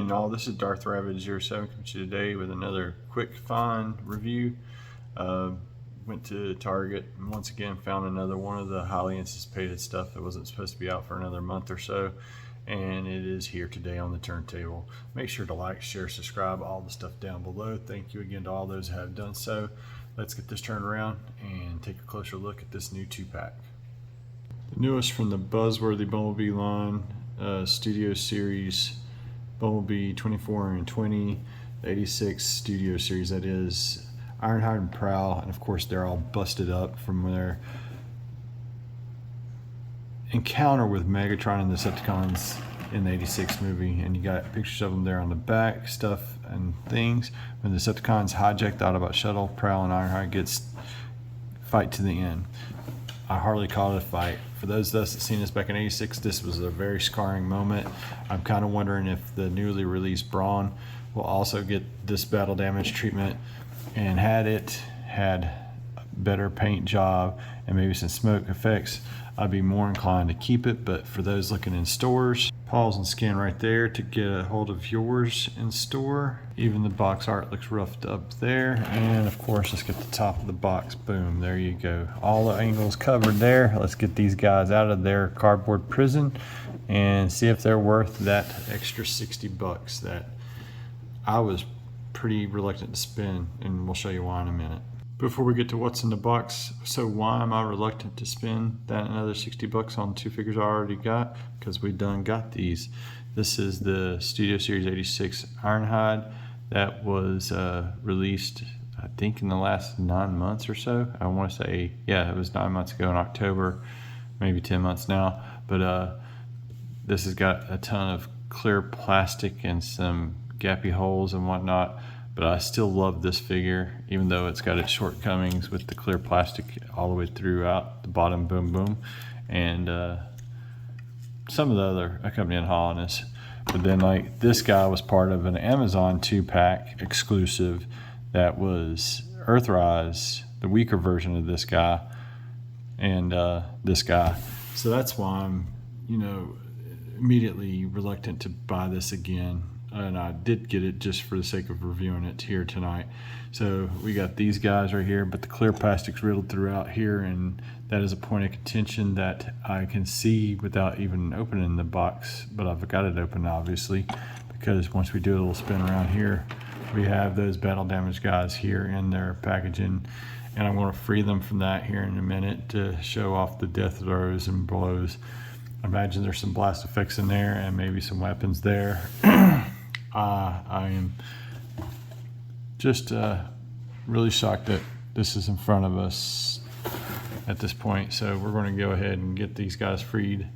evening all, this is Darth Rabbit 07 coming to you today with another quick find review. Went to Target and once again found another one of the highly anticipated stuff that wasn't supposed to be out for another month or so, and it is here today on the turntable. Make sure to like, share, subscribe, all the stuff down below. Thank you again to all those who have done so. Let's get this turned around and take a closer look at this new 2-pack. The newest from the Buzzworthy Bumblebee line, Studio Series Bumblebee 24 and 20, the 86 Studio Series, that is. Ironhide and Prowl, and of course they're all busted up from their encounter with Megatron and the Decepticons in the 86 movie, and you got pictures of them there on the back, stuff and things. When the Decepticons hijack the Autobot shuttle, Prowl and Ironhide gets fight to the end. I hardly call it a fight. For those of us that seen this back in 86, this was a very scarring moment. I'm kind of wondering if the newly released Brawn will also get this battle damage treatment, and had it had a better paint job and maybe some smoke effects, I'd be more inclined to keep it. But for those looking in stores, pause and scan right there to get a hold of yours in store. Even the box art looks roughed up there, and of course let's get the top of the box. Boom, there you go, all the angles covered there. Let's get these guys out of their cardboard prison and see if they're worth that extra 60 bucks that I was pretty reluctant to spend, and we'll show you why in a minute. Before we get to what's in the box, so why am I reluctant to spend that another 60 bucks on two figures I already got? Because we done got these. This is the Studio Series 86 Ironhide that was released, I think, in the last 9 months or so. I want to say, yeah, it was 9 months ago in October, maybe 10 months now. But this has got a ton of clear plastic and some gappy holes and whatnot, but I still love this figure, even though it's got its shortcomings with the clear plastic all the way throughout the bottom. Boom boom, and some of the other accompanying hollowness. But then, like, this guy was part of an Amazon 2-pack exclusive that was Earthrise, the weaker version of this guy, and this guy. So that's why I'm, immediately reluctant to buy this again. And I did get it just for the sake of reviewing it here tonight. So we got these guys right here, but the clear plastic's riddled throughout here, and that is a point of contention that I can see without even opening the box. But I've got it open, obviously, because once we do a little spin around here, we have those battle damage guys here in their packaging, and I'm going to free them from that here in a minute to show off the death throws and blows. I imagine there's some blast effects in there and maybe some weapons there. I am just really shocked that this is in front of us at this point. So we're going to go ahead and get these guys freed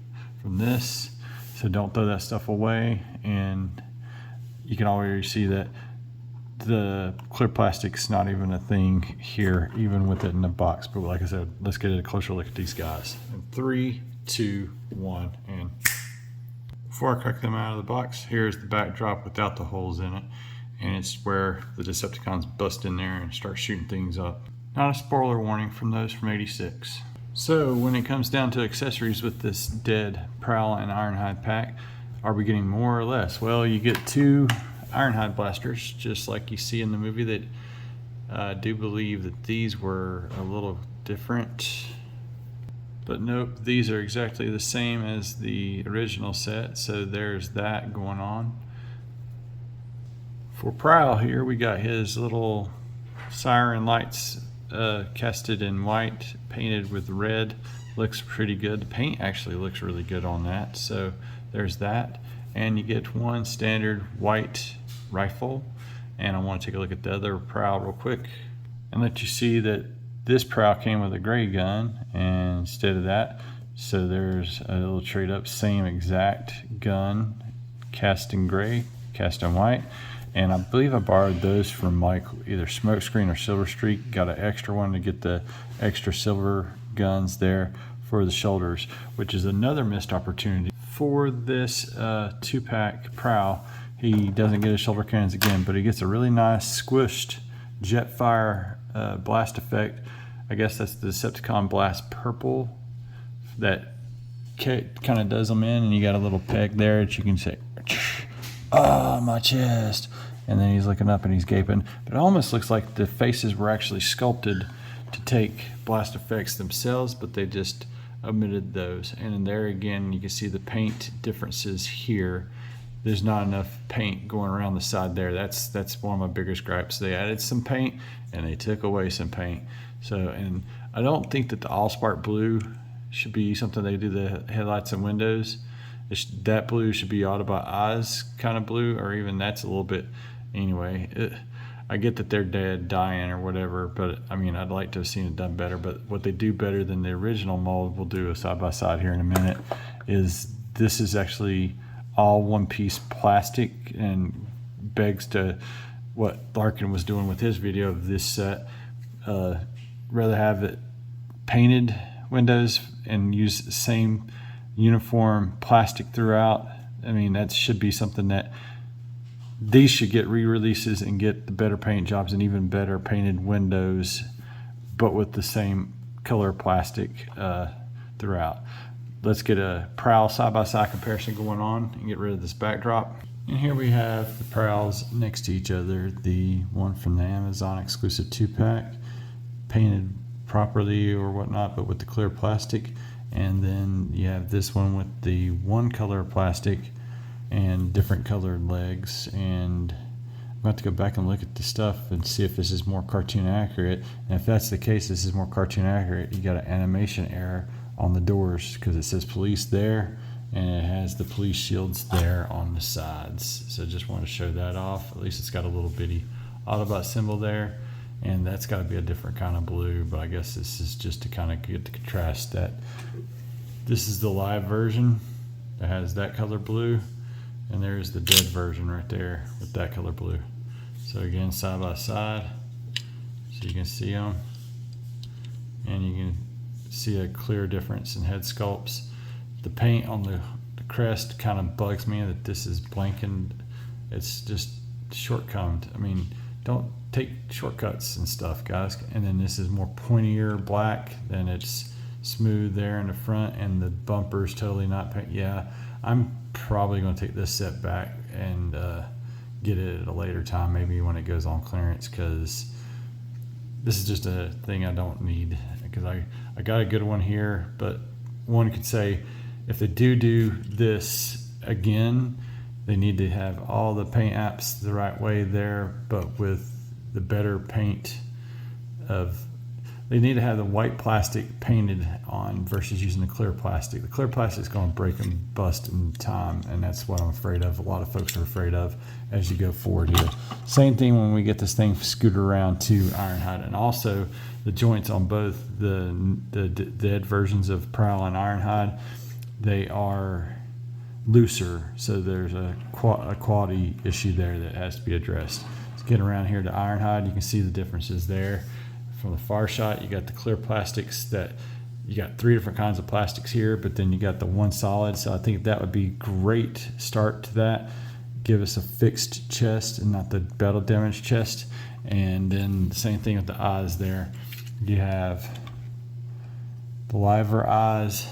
from this. So don't throw that stuff away. And you can already see that the clear plastic's not even a thing here, even with it in the box. But like I said, let's get a closer look at these guys. In 3, 2, 1, and before I crack them out of the box, here's the backdrop without the holes in it, and it's where the Decepticons bust in there and start shooting things up. Not a spoiler warning from those from 86. So when it comes down to accessories with this dead Prowl and Ironhide pack, are we getting more or less? Well, you get 2 Ironhide blasters, just like you see in the movie. That I do believe that these were a little different. But nope, these are exactly the same as the original set, so there's that going on. For Prowl here, we got his little siren lights casted in white, painted with red. Looks pretty good. The paint actually looks really good on that, so there's that. And you get one standard white rifle. And I want to take a look at the other Prowl real quick and let you see that this Prowl came with a gray gun instead of that. So there's a little trade up, same exact gun, cast in gray, cast in white. And I believe I borrowed those from like either Smokescreen or Silver Streak. Got an extra one to get the extra silver guns there for the shoulders, which is another missed opportunity. For this 2-pack Prowl, he doesn't get his shoulder cannons again, but he gets a really nice squished jet fire blast effect. I guess that's the Decepticon Blast Purple that kind of does them in, and you got a little peg there that you can say oh, my chest. And then he's looking up and he's gaping. But it almost looks like the faces were actually sculpted to take blast effects themselves, but they just omitted those. And in there again, you can see the paint differences here. There's not enough paint going around the side there. That's one of my biggest gripes. They added some paint and they took away some paint. So, and I don't think that the Allspark blue should be something they do the headlights and windows. That blue should be Autobot eyes kind of blue, or even that's a little bit, anyway. I get that they're dead, dying or whatever, but I mean, I'd like to have seen it done better. But what they do better than the original mold, we'll do a side by side here in a minute, is this is actually all one piece plastic, and begs to what Larkin was doing with his video of this set. Rather have it painted windows and use the same uniform plastic throughout. I mean, that should be something that these should get re-releases and get the better paint jobs and even better painted windows, but with the same color plastic throughout. Let's get a Prowl side-by-side comparison going on and get rid of this backdrop. And here we have the Prowls next to each other. The one from the Amazon exclusive 2-pack, painted properly or whatnot, but with the clear plastic. And then you have this one with the one color plastic and different colored legs. And I'm going to go back and look at the stuff and see if this is more cartoon accurate. And if that's the case, this is more cartoon accurate. You got an animation error on the doors because it says police there and it has the police shields there on the sides. So just want to show that off. At least it's got a little bitty Autobot symbol there. And that's got to be a different kind of blue, but I guess this is just to kind of get the contrast that this is the live version that has that color blue, and there's the dead version right there with that color blue. So again, side by side, so you can see them, and you can see a clear difference in head sculpts. The paint on the crest kind of bugs me that this is blankened. It's just shortcombed. I mean, don't take shortcuts and stuff, guys. And then this is more pointier black, then it's smooth there in the front, and the bumper's totally not paint. Yeah, I'm probably going to take this set back and get it at a later time, maybe when it goes on clearance, because this is just a thing I don't need, because I got a good one here. But one could say if they do this again, they need to have all the paint apps the right way there, but with the better paint they need to have the white plastic painted on versus using the clear plastic. The clear plastic is going to break and bust in time, and that's what I'm afraid of. A lot of folks are afraid of as you go forward here. Same thing when we get this thing scooted around to Ironhide, and also the joints on both the dead versions of Prowl and Ironhide, they are looser, so there's a quality issue there that has to be addressed. Let's get around here to Ironhide. You can see the differences there. From the far shot, you got the clear plastics, that you got 3 different kinds of plastics here, but then you got the one solid. So I think that would be great start to that. Give us a fixed chest and not the battle damage chest. And then the same thing with the eyes there. You have the liver eyes,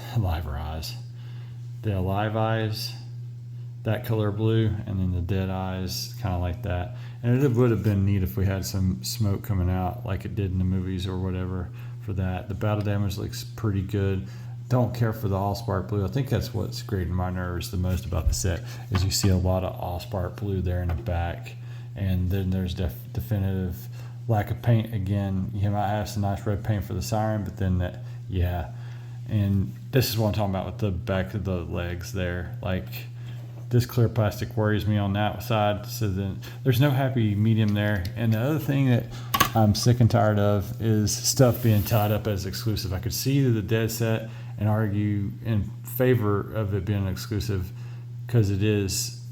the alive eyes, that color blue, and then the dead eyes, kind of like that. And it would have been neat if we had some smoke coming out like it did in the movies or whatever for that. The battle damage looks pretty good. Don't care for the Allspark blue. I think that's what's grating my nerves the most about the set, is you see a lot of Allspark blue there in the back. And then there's definitive lack of paint again. You might have some nice red paint for the siren, but then that, yeah. And this is what I'm talking about with the back of the legs there. Like, this clear plastic worries me on that side, so then there's no happy medium there. And the other thing that I'm sick and tired of is stuff being tied up as exclusive. I could see the dead set and argue in favor of it being exclusive because it is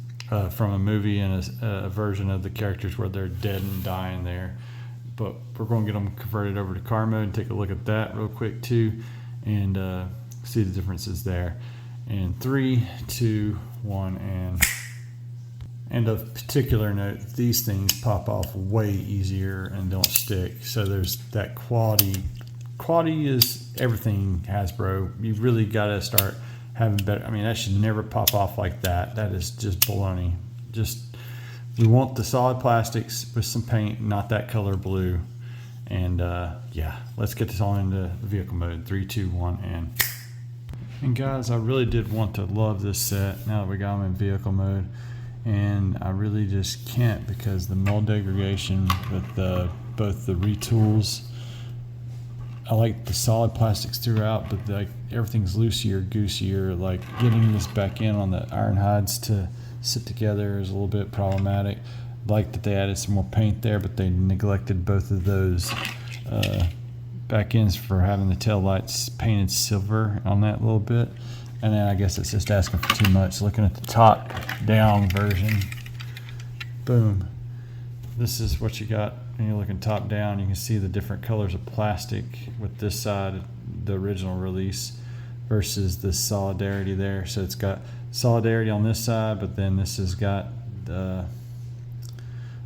from a movie and a version of the characters where they're dead and dying there. But we're going to get them converted over to car mode and take a look at that real quick too, and see the differences there. And 3, 2, 1, and of particular note, these things pop off way easier and don't stick. So there's that quality. Quality is everything, Hasbro. You've really got to start having better. I mean, that should never pop off like that. That is just baloney. we want the solid plastics with some paint, not that color blue. And yeah, let's get this all into vehicle mode. 3, 2, 1, and guys, I really did want to love this set now that we got them in vehicle mode, and I really just can't because the mold degradation with both the retools. I like the solid plastics throughout, but like everything's loosier, goosier. Like getting this back in on the Ironhides to sit together is a little bit problematic. Like that they added some more paint there, but they neglected both of those back ends for having the tail lights painted silver on that a little bit. And then I guess it's just asking for too much. Looking at the top down version, boom. This is what you got when you're looking top down. You can see the different colors of plastic with this side, the original release, versus the solidarity there. So it's got solidarity on this side, but then this has got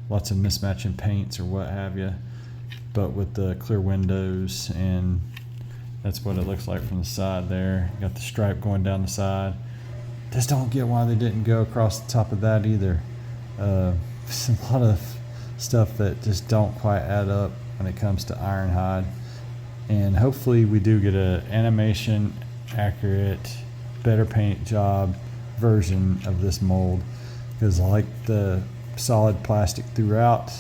lots of mismatching paints or what have you, but with the clear windows, and that's what it looks like from the side there. You got the stripe going down the side. Just don't get why they didn't go across the top of that either. There's a lot of stuff that just don't quite add up when it comes to Ironhide, and hopefully we do get a animation accurate, better paint job version of this mold, because I like the solid plastic throughout,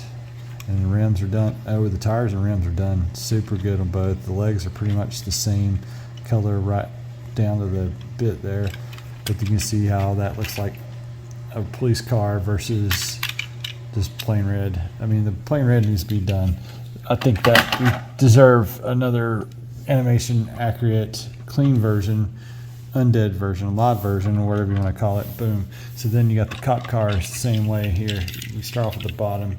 and the rims are done. Oh, the tires and rims are done super good on both. The legs are pretty much the same color right down to the bit there, but you can see how that looks like a police car versus just plain red. I mean, the plain red needs to be done. I think that we deserve another animation accurate, clean version, undead version, live version, or whatever you want to call it. Boom. So then you got the cop cars the same way here. You start off at the bottom,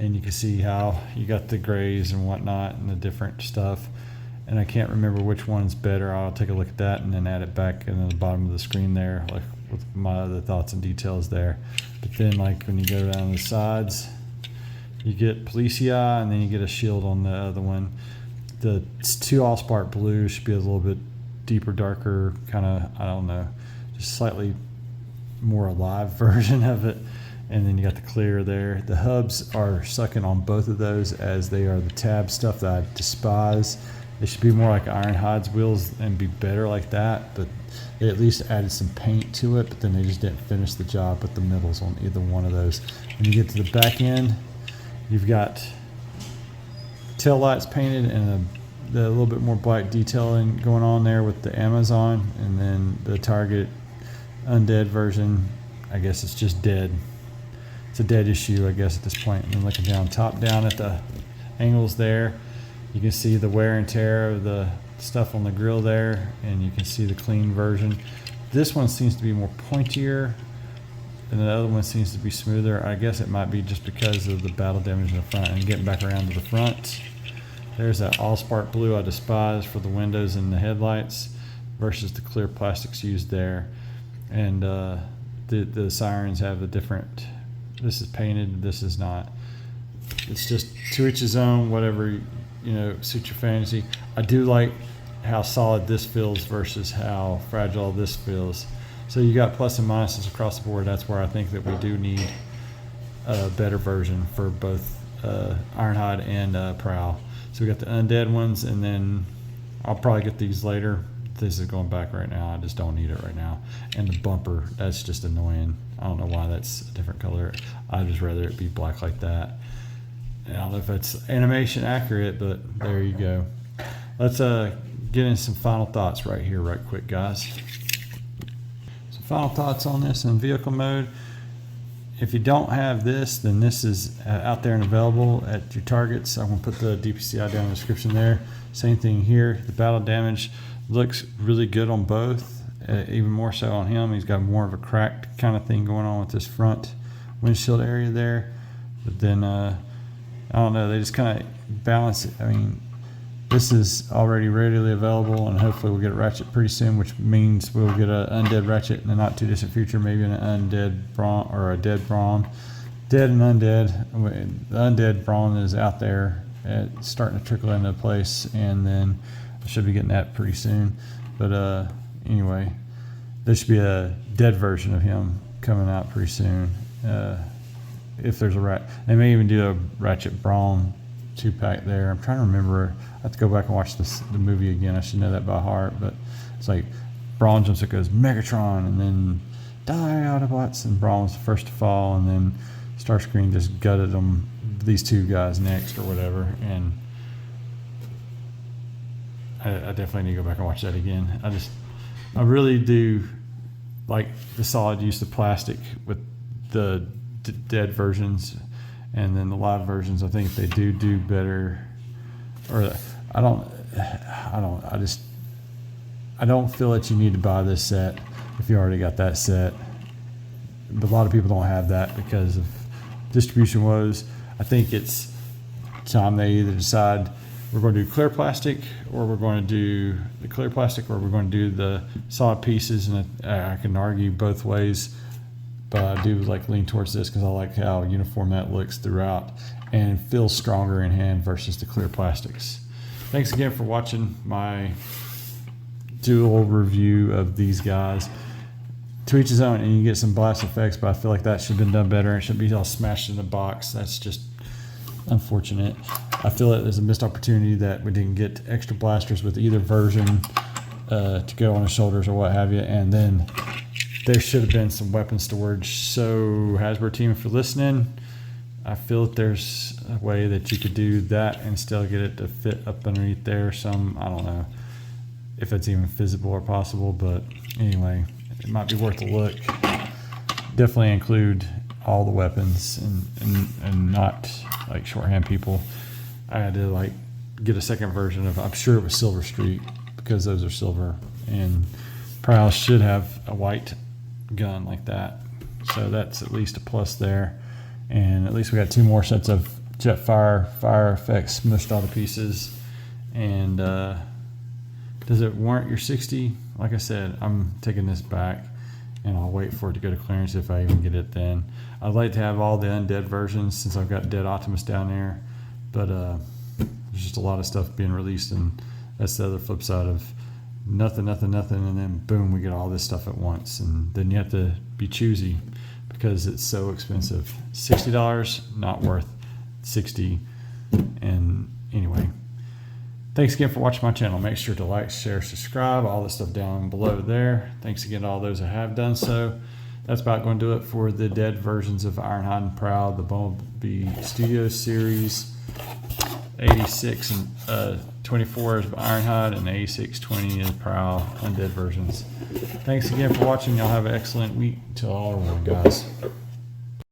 and you can see how you got the grays and whatnot and the different stuff. And I can't remember which one's better. I'll take a look at that and then add it back in the bottom of the screen there, like with my other thoughts and details there. But then, like when you go down the sides, you get PCI, and then you get a shield on the other one. The 2 Allspark blue should be a little bit deeper, darker, kind of, I don't know, just slightly more alive version of it. And then you got the clear there. The hubs are sucking on both of those, as they are the tab stuff that I despise. They should be more like Ironhide's wheels and be better like that, but they at least added some paint to it, but then they just didn't finish the job with the middles on either one of those. When you get to the back end, you've got tail lights painted and a little bit more black detailing going on there with the Amazon, and then the Target undead version, I guess it's just dead. It's a dead issue, I guess, at this point. And then looking down, top down at the angles there, you can see the wear and tear of the stuff on the grill there, and you can see the clean version. This one seems to be more pointier, and the other one seems to be smoother. I guess it might be just because of the battle damage in the front. And getting back around to the front, there's that Allspark blue I despise for the windows and the headlights versus the clear plastics used there. And the sirens have a different, this is painted, this is not. It's just to each his own, whatever, you know, suit your fantasy. I do like how solid this feels versus how fragile this feels. So you got plus and minuses across the board. That's where I think that we do need a better version for both Ironhide and Prowl. So we got the undead ones, and then I'll probably get these later. This is going back right now. I just don't need it right now. And the bumper, that's just annoying. I don't know why that's a different color. I'd just rather it be black like that. I don't know if it's animation accurate, but there you go. Let's get in some final thoughts right here, right quick, guys. Some final thoughts on this in vehicle mode. If you don't have this, then this is out there and available at your Targets. I'm going to put the DPCI down in the description there. Same thing here. The battle damage looks really good on both, even more so on him. He's got more of a cracked kind of thing going on with this front windshield area there. But then, I don't know, they just kind of balance it. I mean, this is already readily available, and hopefully we'll get a Ratchet pretty soon, which means we'll get an undead Ratchet in the not too distant future, maybe an undead Brawn or a dead Brawn. Dead and undead. The undead Brawn is out there. It's starting to trickle into place, and then I should be getting that pretty soon. But anyway, there should be a dead version of him coming out pretty soon. if there's a they may even do a Ratchet Brawn 2-pack there. I'm trying to remember. I have to go back and watch the movie again. I should know that by heart, but it's like Brawn jumps, it goes Megatron, and then die Autobots, and Brawn was the first to fall, and then Starscream just gutted them, these two guys next or whatever, and I definitely need to go back and watch that again. I really do like the solid use of plastic with the dead versions, and then the live versions. I think they do better. Or I don't feel that you need to buy this set if you already got that set. But a lot of people don't have that because of distribution woes. I think it's time they either decide we're going to do clear plastic, or we're going to do the clear plastic, or we're going to do the solid pieces. And I can argue both ways, but I do like lean towards this because I like how uniform that looks throughout and feels stronger in hand versus the clear plastics. Thanks again for watching my dual review of these guys. To each his own, and you get some blast effects, but I feel like that should have been done better. It should be all smashed in the box. That's just unfortunate. I feel that there's a missed opportunity that we didn't get extra blasters with either version to go on the shoulders or what have you, and then there should have been some weapon storage. So Hasbro team, if you're listening, I feel that there's a way that you could do that and still get it to fit up underneath there. I don't know if it's even feasible or possible, but anyway, it might be worth a look. Definitely include all the weapons and not like shorthand people. I had to like get a second version of, I'm sure it was Silver Street because those are silver, and Prowl should have a white gun like that. So that's at least a plus there. And at least we got 2 more sets of Jetfire fire effects smushed all the pieces. And does it warrant your $60? Like I said, I'm taking this back, and I'll wait for it to go to clearance if I even get it then. I'd like to have all the undead versions since I've got Dead Optimus down there, but there's just a lot of stuff being released, and that's the other flip side of nothing, and then boom, we get all this stuff at once, and then you have to be choosy because it's so expensive. $60, not worth $60. And anyway, thanks again for watching my channel. Make sure to like, share, subscribe, all this stuff down below there. Thanks again to all those that have done so. That's about going to do it for the dead versions of Ironhide and Prowl, the Bumblebee Studios series. 86 and 24 is Ironhide, and 8620 is Prowl, undead versions. Thanks again for watching. Y'all have an excellent week. Till all are one, guys.